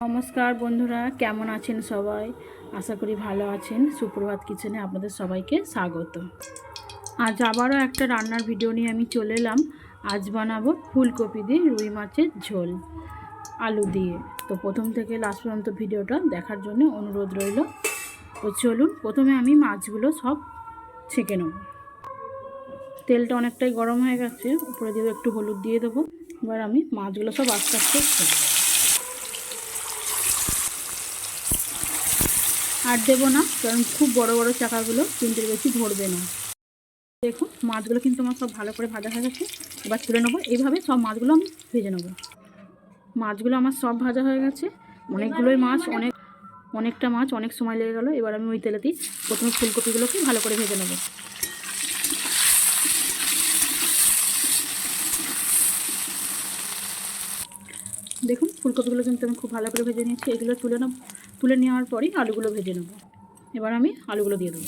নমস্কার বন্ধুরা, কেমন আছেন সবাই? আশা করি ভালো আছেন। সুপ্রভাত কিচেনে আপনাদের সবাইকে স্বাগত। আজ আবারও একটা রান্নার ভিডিও নিয়ে আমি চলে এলাম। আজ বানাবো ফুলকপি দিয়ে রুই মাছের ঝোল আলু দিয়ে। তো প্রথম থেকে লাস্ট পর্যন্ত ভিডিওটা দেখার জন্য অনুরোধ রইল। তো চলুন, প্রথমে আমি মাছগুলো সব ছেঁকে নেব। তেলটা অনেকটাই গরম হয়ে গেছে, উপরে দিয়ে একটু হলুদ দিয়ে দেবো। এবার আমি মাছগুলো সব আস্তে আস্তে ছেঁকে দেবো। আর দেবো না, কারণ খুব বড় বড় চাকাগুলো তিনটের বেশি ধরবে না। দেখুন, মাছগুলো কিন্তু আমার সব ভালো করে ভাজা হয়ে গেছে। এবার তুলে নেবো। এইভাবে সব মাছগুলো আমি ভেজে নেবো। মাছগুলো আমার সব ভাজা হয়ে গেছে। অনেকগুলোই মাছ, অনেকটা মাছ, অনেক সময় লেগে গেলো। এবার আমি ওই তেলেতেই প্রথমে ফুলকপিগুলোকে ভালো করে ভেজে নেবো। দেখুন, ফুলকপিগুলো কিন্তু আমি খুব ভালো করে ভেজে নিয়েছি। এগুলো তুলে নেওয়ার পরই আলুগুলো ভেজে নেবো। এবার আমি আলুগুলো দিয়ে দেবো।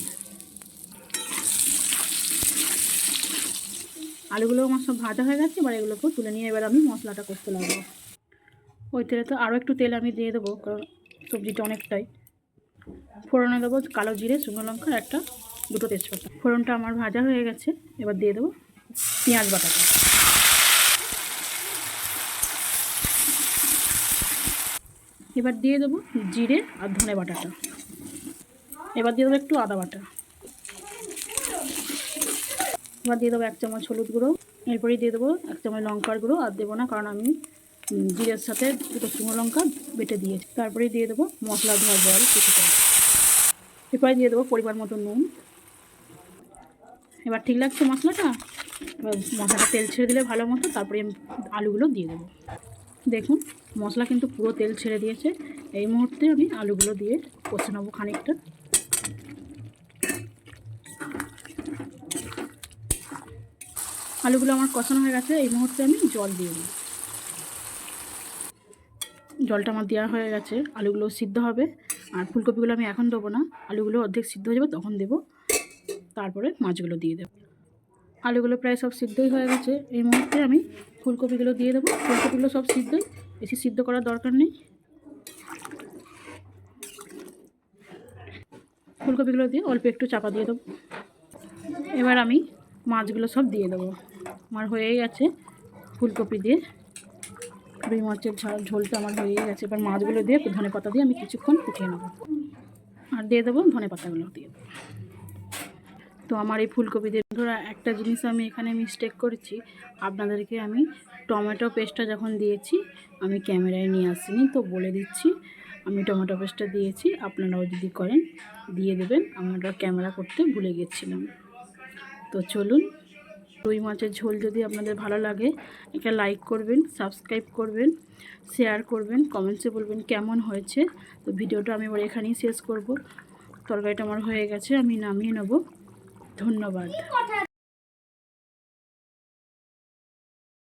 আলুগুলো আমার সব ভাজা হয়ে গেছে। এবার এগুলোকেও তুলে নিয়ে এবার আমি মশলাটা করতে লাগবো। ওই তেলে তো আরও একটু তেল আমি দিয়ে দেবো, কারণ সবজিটা অনেকটাই। ফোড়নে দেবো কালো জিরে, শুকনো লঙ্কা, দুটো তেজপাতা। ফোড়নটা আমার ভাজা হয়ে গেছে। এবার দিয়ে দেবো পেঁয়াজ বাটাটা। এবার দিয়ে দেবো জিরে আর ধনে বাটাটা। এবার দিয়ে দেবো একটু আদা বাটা। এবার দিয়ে দেবো 1 চামচ হলুদ গুঁড়ো। এরপরেই দিয়ে দেবো 1 চামচ লঙ্কার গুঁড়ো। আর দেবো না, কারণ আমি জিরের সাথে দুটো শুকনো লঙ্কা বেটে দিয়েছি। তারপরেই দিয়ে দেবো মশলা ধোয়া জল কিছুটা। এরপরে দিয়ে দেবো পরিমাণ মতো নুন। এবার ঠিক লাগছে মশলাটা। এবার মশলাটা তেল ছেড়ে দিলে ভালো মতো, তারপরে আলুগুলো দিয়ে দেবো। দেখুন, মশলা কিন্তু পুরো তেল ছেড়ে দিয়েছে। এই মুহূর্তে আমি আলুগুলো দিয়ে কষে নেবো খানিকটা। আলুগুলো আমার কষানো হয়ে গেছে। এই মুহূর্তে আমি জল দিয়ে দিই। জলটা আমার দেওয়া হয়ে গেছে। আলুগুলো সিদ্ধ হবে। আর ফুলকপিগুলো আমি এখন দেবো না, আলুগুলো অর্ধেক সিদ্ধ হয়ে যাবে তখন দেবো। তারপরে মাছগুলো দিয়ে দেবো। আলুগুলো প্রায় সব সিদ্ধই হয়ে গেছে। এই মুহূর্তে আমি ফুলকপিগুলো দিয়ে দেবো। ফুলকপিগুলো সব সিদ্ধই, বেশি সিদ্ধ করার দরকার নেই। ফুলকপিগুলো দিয়ে অল্প একটু চাপা দিয়ে দেবো। এবার আমি মাছগুলো সব দিয়ে দেবো। আমার হয়েই গেছে ফুলকপি দিয়ে রুই মাছের ঝোলটা আমার হয়েই গেছে। এবার মাছগুলো দিয়ে ধনে পাতা দিয়ে আমি কিছুক্ষণ ফুটিয়ে নেবো। আর দিয়ে দেবো ধনে পাতাগুলো দিয়ে দেবো। তো আমার এই ফুলকপি দিয়ে ধরো একটা জিনিস আমি এখানে মিস্টেক করেছি। আপনাদেরকে আমি টমেটো পেস্টটা যখন দিয়েছি আমি ক্যামেরায় নিয়ে আসিনি, তো বলে দিচ্ছি আমি টমেটো পেস্টটা দিয়েছি। আপনারাও যদি করেন দিয়ে দেবেন। আমরা ক্যামেরা করতে ভুলে গেছিলাম। তো চলুন, রুই মাছের ঝোল যদি আপনাদের ভালো লাগে একটা লাইক করবেন, সাবস্ক্রাইব করবেন, শেয়ার করবেন, কমেন্টসে বলবেন কেমন হয়েছে। তো ভিডিওটা আমি এবার এখানেই শেষ করব। তরকারিটা আমার হয়ে গেছে, আমি নামিয়ে নেব। ধন্যবাদ।